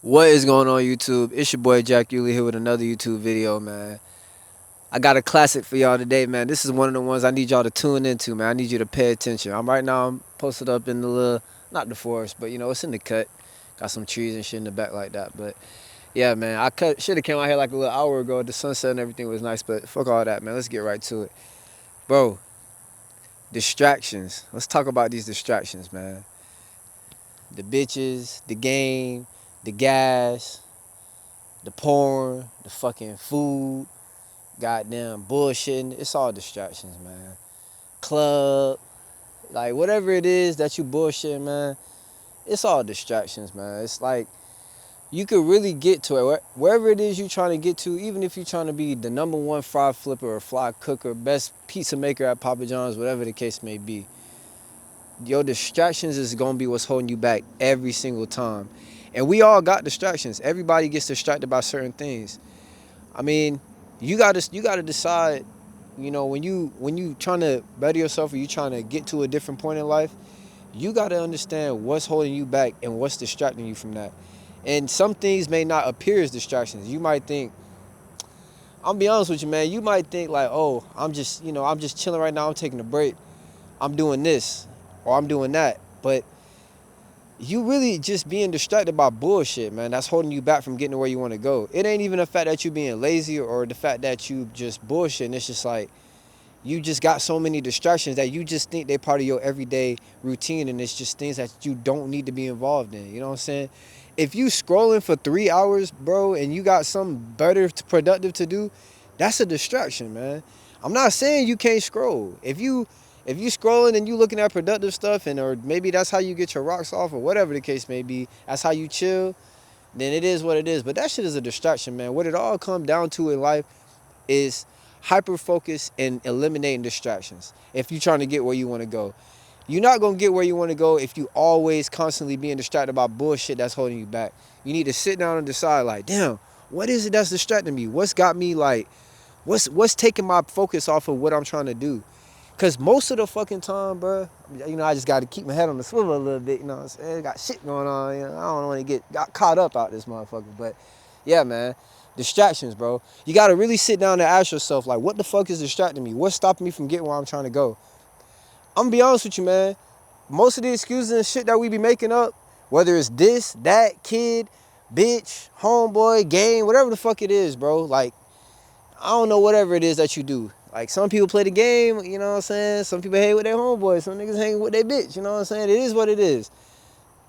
What is going on, YouTube? It's your boy Jack Yulee here with another YouTube video, man. I got a classic for y'all today, man. This is one of the ones I need y'all to tune into, man. I need you to pay attention. I'm posted up in the little, not the forest, but it's in the cut. Got some trees and shit in the back like that. But yeah, man, should have came out here like a little hour ago. The sunset and everything was nice, but fuck all that, man. Let's get right to it, bro. Distractions. Let's talk about these distractions, man. The bitches, the game, the gas, the porn, the fucking food, goddamn bullshitting. It's all distractions, man. Club, like whatever it is that you bullshitting, man. It's all distractions, man. It's like you could really get to it wherever it is you're trying to get to. Even if you're trying to be the number one fry flipper or fly cooker, best pizza maker at Papa John's, whatever the case may be. Your distractions is gonna be what's holding you back every single time. And we all got distractions. Everybody gets distracted by certain things. I mean, you gotta decide, when you trying to better yourself or you trying to get to a different point in life, you gotta understand what's holding you back and what's distracting you from that. And some things may not appear as distractions. You might think, I'm be honest with you, man, you might think like, oh, I'm just chilling right now, I'm taking a break, I'm doing this or I'm doing that. But you really just being distracted by bullshit, man. That's holding you back from getting to where you want to go. It ain't even the fact that you being lazy or the fact that you just bullshitting. It's just like you just got so many distractions that you just think they part of your everyday routine, and it's just things that you don't need to be involved in. You know what I'm saying? If you scrolling for 3 hours, bro, and you got something better productive to do, that's a distraction, man. I'm not saying you can't scroll. If you scrolling and you looking at productive stuff, and or maybe that's how you get your rocks off or whatever the case may be, that's how you chill, then it is what it is. But that shit is a distraction, man. What it all comes down to in life is hyper focus and eliminating distractions. If you're trying to get where you want to go, you're not gonna get where you want to go if you always constantly being distracted by bullshit that's holding you back. You need to sit down and decide, like, damn, what is it that's distracting me? What's got me like, what's taking my focus off of what I'm trying to do? Cause most of the fucking time, bro, I just got to keep my head on the swivel a little bit. You know what I'm saying? Got shit going on. I don't want to got caught up out this motherfucker. But yeah, man, distractions, bro. You got to really sit down and ask yourself, like, what the fuck is distracting me? What's stopping me from getting where I'm trying to go? I'm gonna be honest with you, man. Most of the excuses and shit that we be making up, whether it's this, that, kid, bitch, homeboy, game, whatever the fuck it is, bro. Like, I don't know, whatever it is that you do. Like, some people play the game, you know what I'm saying? Some people hang with their homeboys. Some niggas hang with their bitch, you know what I'm saying? It is what it is.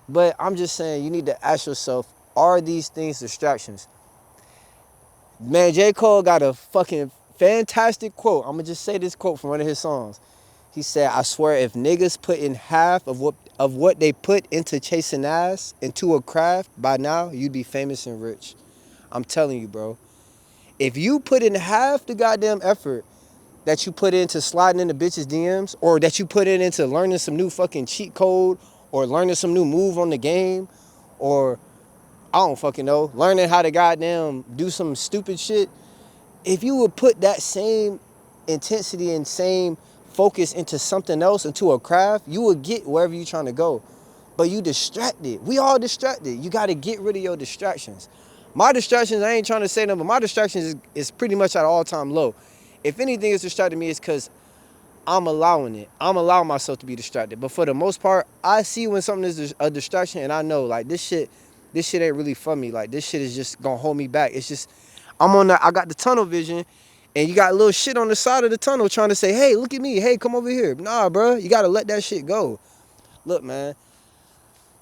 But I'm just saying, you need to ask yourself, are these things distractions? Man, J. Cole got a fucking fantastic quote. I'm going to just say this quote from one of his songs. He said, I swear if niggas put in half of what they put into chasing ass into a craft, by now, you'd be famous and rich. I'm telling you, bro. If you put in half the goddamn effort that you put into sliding into bitches' DMs, or that you put it into learning some new fucking cheat code, or learning some new move on the game, or I don't fucking know, learning how to goddamn do some stupid shit, if you would put that same intensity and same focus into something else, into a craft, you would get wherever you're trying to go. But you distracted. We all distracted. You got to get rid of your distractions. My distractions, I ain't trying to say them, but my distractions is pretty much at an all-time low. If anything is distracting me, it's because I'm allowing it. I'm allowing myself to be distracted. But for the most part, I see when something is a distraction, and I know, like, this shit ain't really for me. Like, this shit is just gonna hold me back. It's just, I got the tunnel vision, and you got little shit on the side of the tunnel trying to say, hey, look at me. Hey, come over here. Nah, bro, you gotta let that shit go. Look, man,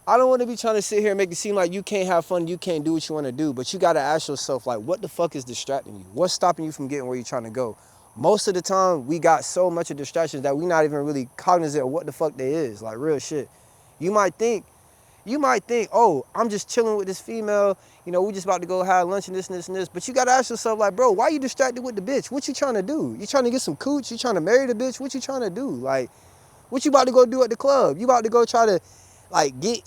I don't want to be trying to sit here and make it seem like you can't have fun, you can't do what you want to do, but you got to ask yourself, like, what the fuck is distracting you? What's stopping you from getting where you're trying to go? Most of the time, we got so much of distractions that we're not even really cognizant of what the fuck they is, like real shit. You might think, oh, I'm just chilling with this female, we just about to go have lunch and this and this and this, but you got to ask yourself, like, bro, why you distracted with the bitch? What you trying to do? You trying to get some cooch? You trying to marry the bitch? What you trying to do? Like, what you about to go do at the club? You about to go try to, like, get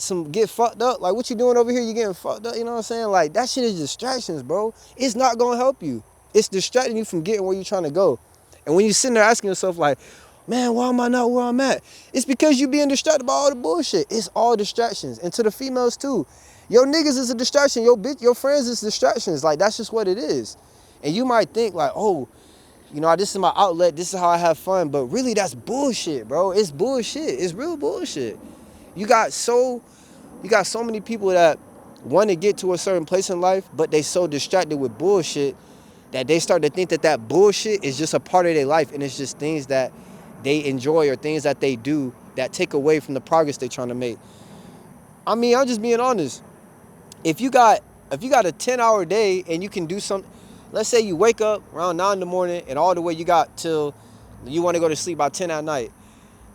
fucked up? Like, what you doing over here? You getting fucked up? You know what I'm saying? Like, that shit is distractions, bro. It's not gonna help you. It's distracting you from getting where you're trying to go. And when you sitting there asking yourself, like, man, why am I not where I'm at? It's because you being distracted by all the bullshit. It's all distractions. And to the females too. Your niggas is a distraction. Your bitch, your friends is distractions. Like, that's just what it is. And you might think like, oh, this is my outlet. This is how I have fun. But really, that's bullshit, bro. It's bullshit. It's real bullshit. You got so many people that want to get to a certain place in life, but they so distracted with bullshit that they start to think that that bullshit is just a part of their life, and it's just things that they enjoy or things that they do that take away from the progress they're trying to make. I mean, I'm just being honest. If you got a 10-hour day and you can do something, let's say you wake up around 9 in the morning and all the way you got till you want to go to sleep by 10 at night.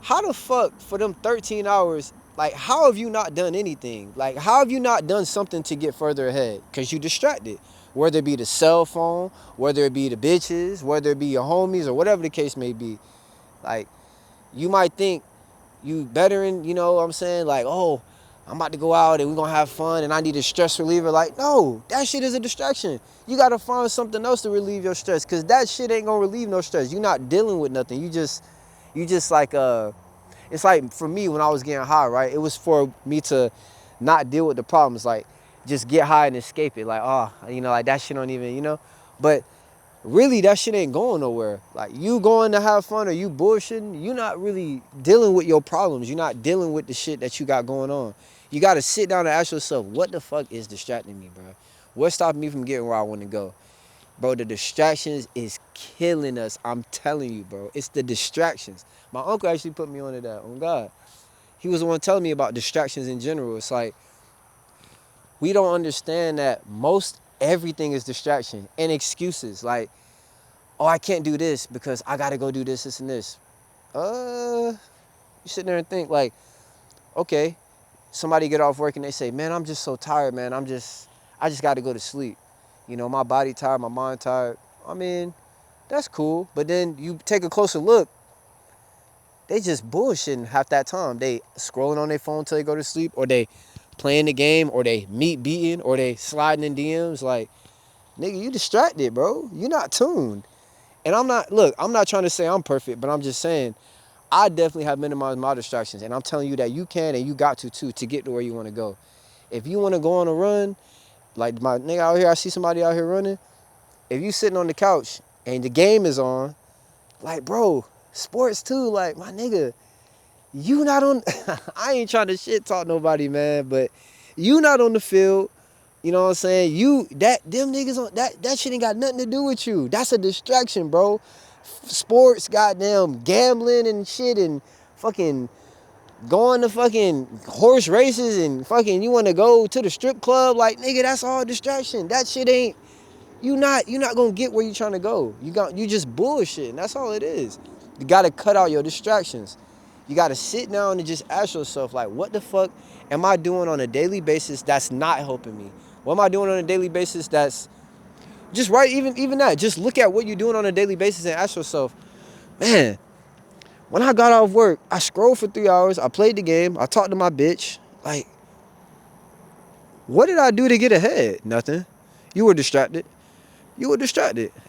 How the fuck for them 13 hours, like, how have you not done anything? Like, how have you not done something to get further ahead? Because you distracted. Whether it be the cell phone, whether it be the bitches, whether it be your homies, or whatever the case may be. Like, you might think you better in, you know what I'm saying? Like, oh, I'm about to go out and we're going to have fun and I need a stress reliever. Like, no, that shit is a distraction. You got to find something else to relieve your stress, because that shit ain't going to relieve no stress. You're not dealing with nothing. You just like, it's like for me when I was getting high, right? It was for me to not deal with the problems, like just get high and escape it. Like, oh, like that shit don't even, But really, that shit ain't going nowhere. Like, you going to have fun or you bullshitting, you not really dealing with your problems. You're not dealing with the shit that you got going on. You got to sit down and ask yourself, what the fuck is distracting me, bro? What's stopping me from getting where I want to go? Bro, the distractions is killing us. I'm telling you, bro. It's the distractions. My uncle actually put me onto that. On God. He was the one telling me about distractions in general. It's like, we don't understand that most everything is distraction and excuses. Like, oh, I can't do this because I got to go do this, this, and this. You sit there and think like, okay, somebody get off work and they say, man, I'm just so tired, man. I just got to go to sleep. My body tired, my mind tired. I mean, that's cool. But then you take a closer look, they just bullshitting half that time. They scrolling on their phone till they go to sleep, or they playing the game, or they meat beating, or they sliding in DMs. Like, nigga, you distracted, bro. You not tuned. And I'm not trying to say I'm perfect, but I'm just saying I definitely have minimized my distractions. And I'm telling you that you can and you got to too, to get to where you want to go. If you want to go on a run, like my nigga out here, I see somebody out here running. If you sitting on the couch and the game is on, like, bro, sports too, like, my nigga, you not on, I ain't trying to shit talk nobody, man, but you not on the field, you know what I'm saying? Them niggas on, that shit ain't got nothing to do with you. That's a distraction, bro. Sports, goddamn, gambling and shit, and fucking going to fucking horse races, and fucking you want to go to the strip club, like, nigga, that's all distraction. That shit ain't, you not gonna get where you trying to go. You just bullshit, and that's all it is. You gotta cut out your distractions. You gotta sit down and just ask yourself, like, what the fuck am I doing on a daily basis that's not helping me? What am I doing on a daily basis that's just right? Even that. Just look at what you're doing on a daily basis and ask yourself, man, when I got off work, I scrolled for 3 hours, I played the game, I talked to my bitch. Like, what did I do to get ahead? Nothing. You were distracted.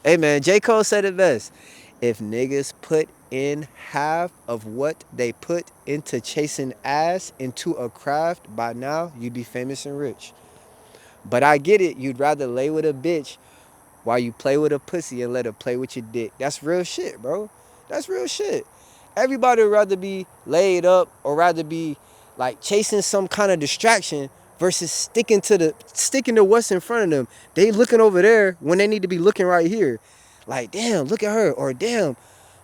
Hey, man, J. Cole said it best. If niggas put in half of what they put into chasing ass into a craft, by now, you'd be famous and rich. But I get it. You'd rather lay with a bitch while you play with a pussy and let her play with your dick. That's real shit, bro. That's real shit. Everybody would rather be laid up or rather be like chasing some kind of distraction versus sticking to what's in front of them. They looking over there when they need to be looking right here. Like, damn, look at her. Or damn,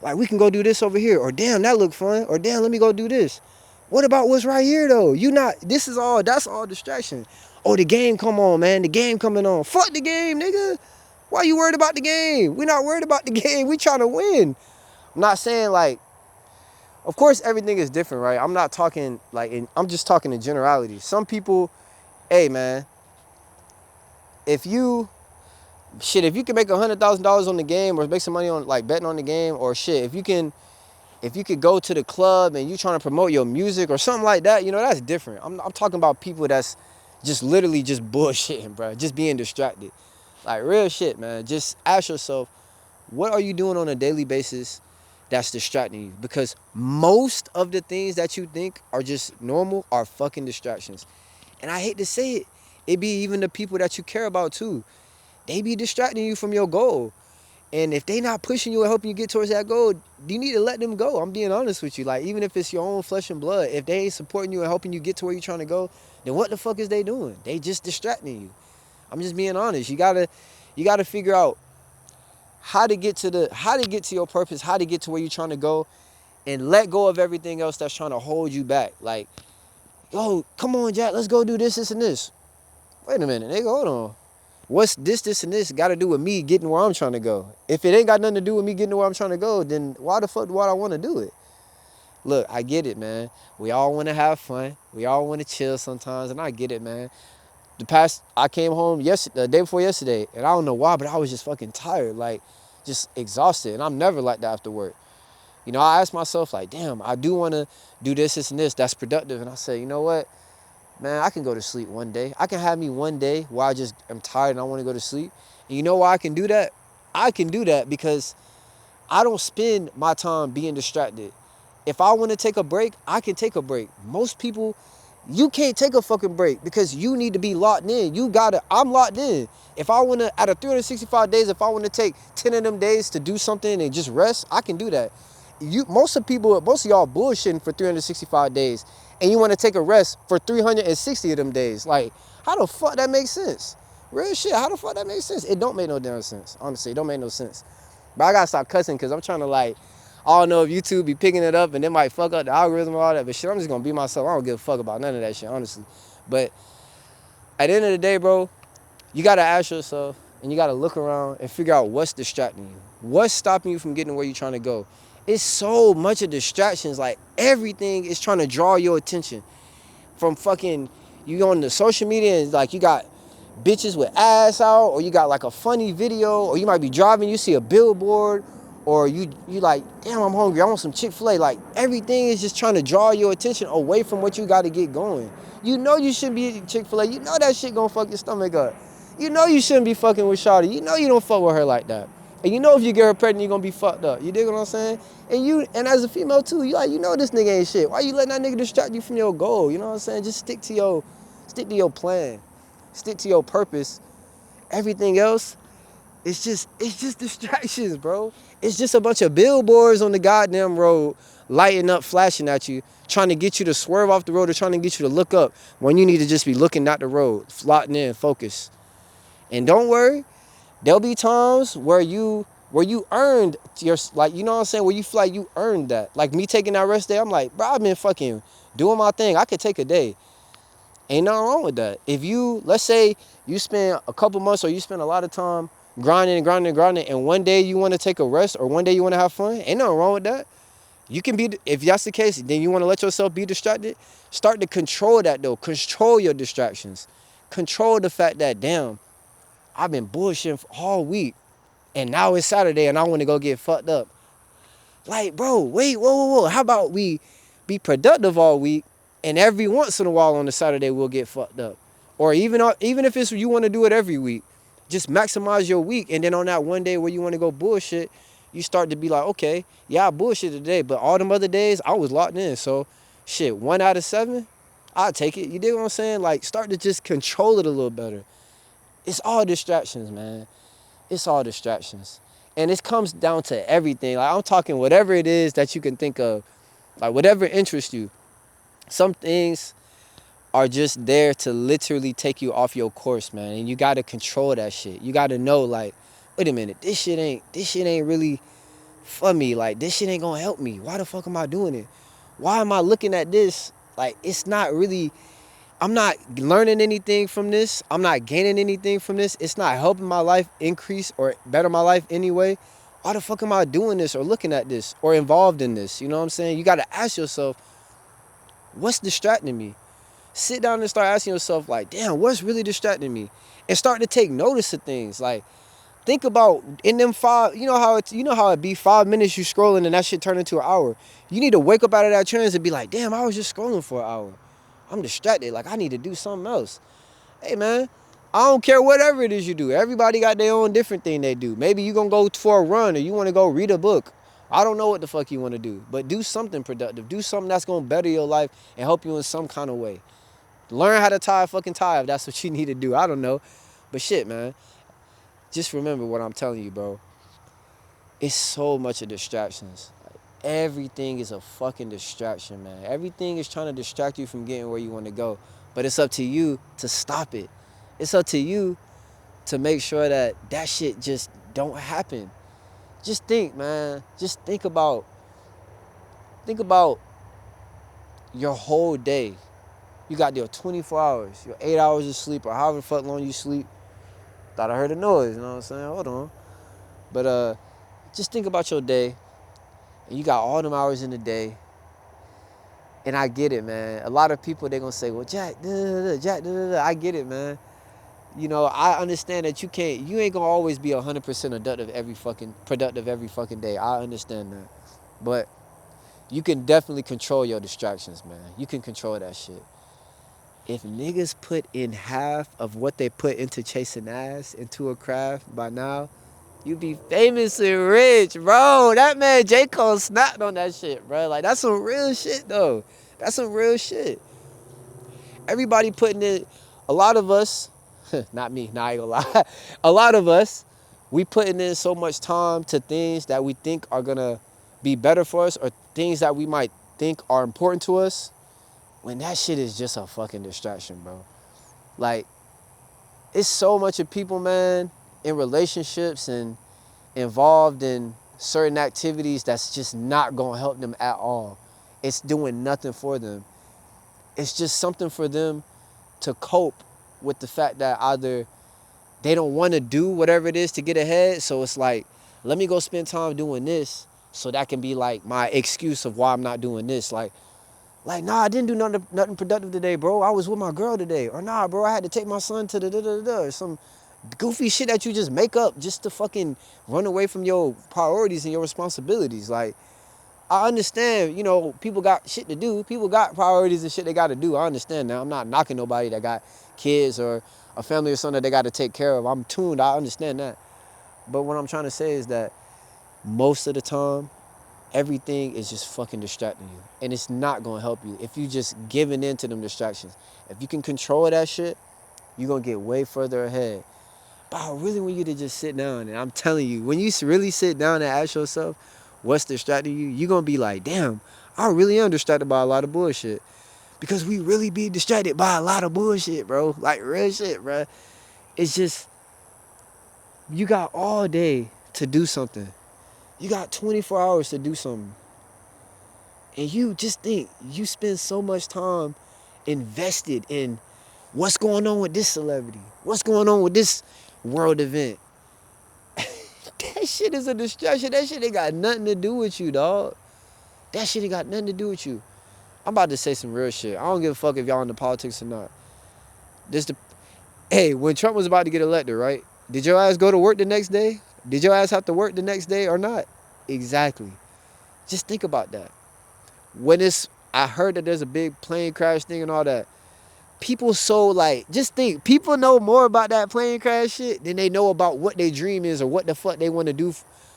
like, we can go do this over here. Or damn, that look fun. Or damn, let me go do this. What about what's right here though? That's all distraction. Oh, the game come on, man. The game coming on. Fuck the game, nigga. Why you worried about the game? We not worried about the game. We trying to win. I'm not saying like, of course everything is different, right? I'm not talking like, I'm just talking in generality. Some people, hey man, if you can make $100,000 on the game or make some money on like betting on the game, or shit, if you could go to the club and you trying to promote your music or something like that, that's different. I'm talking about people that's just literally just bullshitting, bro. Just being distracted. Like, real shit, man. Just ask yourself, what are you doing on a daily basis that's distracting you? Because most of the things that you think are just normal are fucking distractions. And I hate to say it, It be even the people that you care about too. They be distracting you from your goal. And if they not pushing you and helping you get towards that goal, you need to let them go. I'm being honest with you. Like, even if it's your own flesh and blood, if they ain't supporting you and helping you get to where you're trying to go, then what the fuck is they doing? They just distracting you. I'm just being honest. You gotta figure out how to get to your purpose, how to get to where you're trying to go, and let go of everything else that's trying to hold you back. Like, yo, come on, Jack, let's go do this, and this. Wait a minute, nigga, hold on. What's this, and this got to do with me getting where I'm trying to go? If it ain't got nothing to do with me getting to where I'm trying to go, then why the fuck do I want to do it? Look, I get it, man. We all want to have fun. We all want to chill sometimes, and I get it, man. I came home the day before yesterday, and I don't know why, but I was just fucking tired, like, just exhausted, and I'm never like that after work. You know, I asked myself, like, damn, I do want to do this, and this, that's productive, and I said, you know what? Man, I can go to sleep one day. I can have me one day where I just am tired and I want to go to sleep. And you know why I can do that? I can do that because I don't spend my time being distracted. If I want to take a break, I can take a break. Most people, you can't take a fucking break because you need to be locked in. I'm locked in. If I want to, out of 365 days, if I want to take 10 of them days to do something and just rest, I can do that. Most of y'all bullshitting for 365 days, and you want to take a rest for 360 of them days. Like, how the fuck that makes sense? Real shit, how the fuck that makes sense? It don't make no damn sense. Honestly, it don't make no sense. But I gotta stop cussing because I'm trying to, like, I don't know if YouTube be picking it up and it might fuck up the algorithm and all that, but shit, I'm just gonna be myself. I don't give a fuck about none of that shit, honestly. But at the end of the day, bro, you gotta ask yourself and you gotta look around and figure out what's distracting you. What's stopping you from getting where you're trying to go? It's so much of distractions. Like, everything is trying to draw your attention. From fucking, you go on the social media and, like, you got bitches with ass out, or you got like a funny video, or you might be driving, you see a billboard, or you like, damn, I'm hungry, I want some Chick-fil-A. Like, everything is just trying to draw your attention away from what you got to get going. You know you shouldn't be eating Chick-fil-A. You know that shit gonna fuck your stomach up. You know you shouldn't be fucking with Shawty. You know you don't fuck with her like that. And you know if you get her pregnant, you're gonna be fucked up. You dig what I'm saying? And as a female too, you know this nigga ain't shit. Why you letting that nigga distract you from your goal? You know what I'm saying? Just stick to your plan. Stick to your purpose. Everything else, it's just distractions, bro. It's just a bunch of billboards on the goddamn road, lighting up, flashing at you, trying to get you to swerve off the road, or trying to get you to look up when you need to just be looking at the road, slotting in, focus. And don't worry, there'll be times where you earned your, like, you know what I'm saying, where you feel like you earned that. Like me taking that rest day, I'm like, bro, I've been fucking doing my thing. I could take a day. Ain't nothing wrong with that. If you, let's say you spend a couple months or you spend a lot of time grinding, and one day you want to take a rest or one day you want to have fun, ain't nothing wrong with that. You can be, if that's the case, then you want to let yourself be distracted, start to control that though. Control your distractions. Control the fact that, damn, I've been bullshitting all week and now it's Saturday and I want to go get fucked up. Like, bro, wait, whoa. How about we be productive all week, and every once in a while on the Saturday we'll get fucked up? Or even if it's you want to do it every week, just maximize your week, and then on that one day where you want to go bullshit, you start to be like, okay, yeah, I bullshit today, but all them other days I was locked in. So shit, 1 out of 7, I'll take it. You dig what I'm saying? Like, start to just control it a little better. It's all distractions, man. It's all distractions. And it comes down to everything. Like, I'm talking whatever it is that you can think of. Like, whatever interests you. Some things are just there to literally take you off your course, man. And you got to control that shit. You got to know, like, wait a minute, this shit ain't really for me. Like, this shit ain't gonna help me. Why the fuck am I doing it? Why am I looking at this? Like, it's not really, I'm not learning anything from this. I'm not gaining anything from this. It's not helping my life increase or better my life anyway. Why the fuck am I doing this or looking at this or involved in this? You know what I'm saying? You got to ask yourself, what's distracting me? Sit down and start asking yourself, like, damn, what's really distracting me? And start to take notice of things. Like, think about in them how it be 5 minutes you scrolling and that shit turn into an hour. You need to wake up out of that trance and be like, damn, I was just scrolling for an hour. I'm distracted. Like, I need to do something else. Hey, man, I don't care whatever it is you do. Everybody got their own different thing they do. Maybe you going to go for a run or you want to go read a book. I don't know what the fuck you want to do. But do something productive. Do something that's going to better your life and help you in some kind of way. Learn how to tie a fucking tie if that's what you need to do. I don't know. But shit, man. Just remember what I'm telling you, bro. It's so much of distractions. Like, everything is a fucking distraction, man. Everything is trying to distract you from getting where you want to go. But it's up to you to stop it. It's up to you to make sure that that shit just don't happen. Just think, man. Just think about your whole day. You got your 24 hours, your 8 hours of sleep, or however the fuck long you sleep. Thought I heard a noise, you know what I'm saying? Hold on. But just think about your day, and you got all them hours in the day. And I get it, man. A lot of people, they gonna say, well, Jack, Jack, I get it, man. You know, I understand that you ain't gonna always be 100% productive every fucking day. I understand that. But you can definitely control your distractions, man. You can control that shit. If niggas put in half of what they put into chasing ass into a craft by now, you be famous and rich, bro. That man J. Cole snapped on that shit, bro. Like, that's some real shit, though. That's some real shit. Everybody putting it, a lot of us, not me, nah, I ain't gonna lie. A lot of us, we putting in so much time to things that we think are gonna be better for us, or things that we might think are important to us, when that shit is just a fucking distraction, bro. Like, it's so much of people, man, in relationships and involved in certain activities that's just not gonna help them at all. It's doing nothing for them. It's just something for them to cope with the fact that either they don't want to do whatever it is to get ahead. So it's like, let me go spend time doing this, so that can be like my excuse of why I'm not doing this. Like, nah, I didn't do nothing productive today, bro. I was with my girl today. Or nah, bro, I had to take my son to the da-da-da-da. Or some goofy shit that you just make up just to fucking run away from your priorities and your responsibilities. Like, I understand, you know, people got shit to do. People got priorities and shit they got to do. I understand that. I'm not knocking nobody that got kids or a family or something that they got to take care of. I'm tuned. I understand that. But what I'm trying to say is that most of the time, everything is just fucking distracting you. And it's not going to help you if you just giving in to them distractions. If you can control that shit, you're going to get way further ahead. But I really want you to just sit down. And I'm telling you, when you really sit down and ask yourself what's distracting you, you're going to be like, damn, I really am distracted by a lot of bullshit. Because we really be distracted by a lot of bullshit, bro. Like, real shit, bro. It's just, you got all day to do something. You got 24 hours to do something. And you just think, you spend so much time invested in what's going on with this celebrity, what's going on with this world event. That shit is a distraction. That shit ain't got nothing to do with you, dog. That shit ain't got nothing to do with you. I'm about to say some real shit. I don't give a fuck if y'all into politics or not. Hey, when Trump was about to get elected, right? Did your ass go to work the next day? Did your ass have to work the next day or not? Exactly. Just think about that. I heard that there's a big plane crash thing and all that. People so like, just think, people know more about that plane crash shit than they know about what their dream is or what the fuck they want to do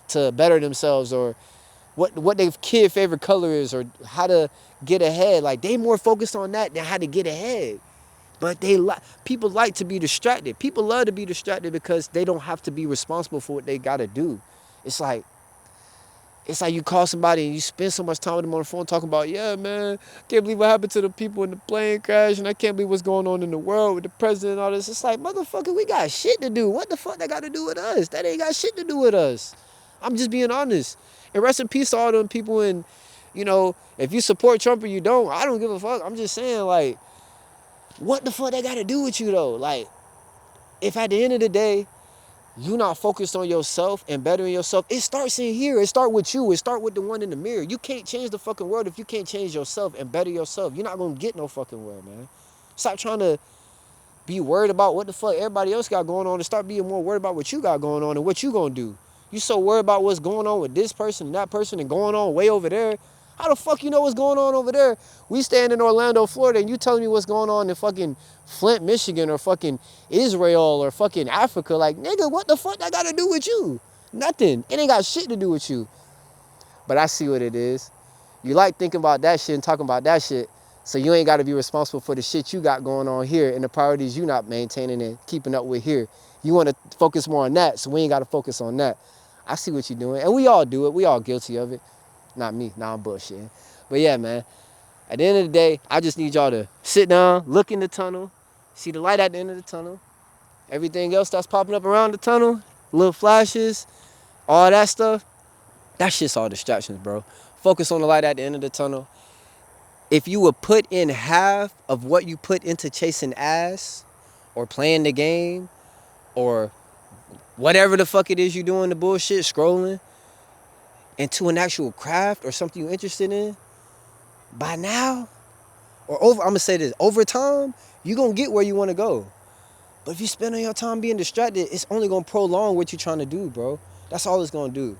to better themselves, or what their kid favorite color is, or how to get ahead. Like, they more focused on that than how to get ahead. But people like to be distracted. People love to be distracted because they don't have to be responsible for what they gotta do. It's like you call somebody and you spend so much time with them on the phone talking about, yeah, man, I can't believe what happened to the people in the plane crash, and I can't believe what's going on in the world with the president and all this. It's like, motherfucker, we got shit to do. What the fuck that got to do with us? That ain't got shit to do with us. I'm just being honest. And rest in peace to all them people. And, you know, if you support Trump or you don't, I don't give a fuck. I'm just saying, like, what the fuck that got to do with you, though? Like, if at the end of the day, you not focused on yourself and bettering yourself, it starts in here. It start with you. It start with the one in the mirror. You can't change the fucking world if you can't change yourself and better yourself. You're not going to get no fucking world, man. Stop trying to be worried about what the fuck everybody else got going on, and start being more worried about what you got going on and what you going to do. You so worried about what's going on with this person and that person and going on way over there. How the fuck you know what's going on over there? We stand in Orlando, Florida, and you telling me what's going on in fucking Flint, Michigan, or fucking Israel, or fucking Africa. Like, nigga, what the fuck that got to do with you? Nothing. It ain't got shit to do with you. But I see what it is. You like thinking about that shit and talking about that shit So you ain't got to be responsible for the shit you got going on here and the priorities you not maintaining and keeping up with here. You want to focus more on that, so we ain't got to focus on that. I see what you're doing, and we all do it. We all guilty of it. Not me. Nah, I'm bullshitting. But yeah, man. At the end of the day, I just need y'all to sit down, look in the tunnel, see the light at the end of the tunnel. Everything else that's popping up around the tunnel, little flashes, all that stuff, that shit's all distractions, bro. Focus on the light at the end of the tunnel. If you would put in half of what you put into chasing ass or playing the game or whatever the fuck it is you doing, the bullshit, scrolling, into an actual craft or something you're interested in, by now, or over, I'm gonna say this, over time, you're gonna get where you wanna go. But if you spend all your time being distracted, it's only gonna prolong what you're trying to do, bro. That's all it's gonna do.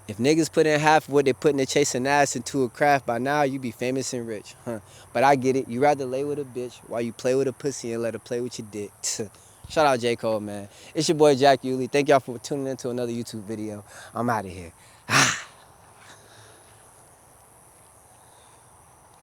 If niggas put in half of what they put in the chasing ass into a craft, by now you be famous and rich. Huh. But I get it. You rather lay with a bitch while you play with a pussy and let her play with your dick. Shout out J. Cole, man. It's your boy Jack Yulee. Thank y'all for tuning in to another YouTube video. I'm out of here.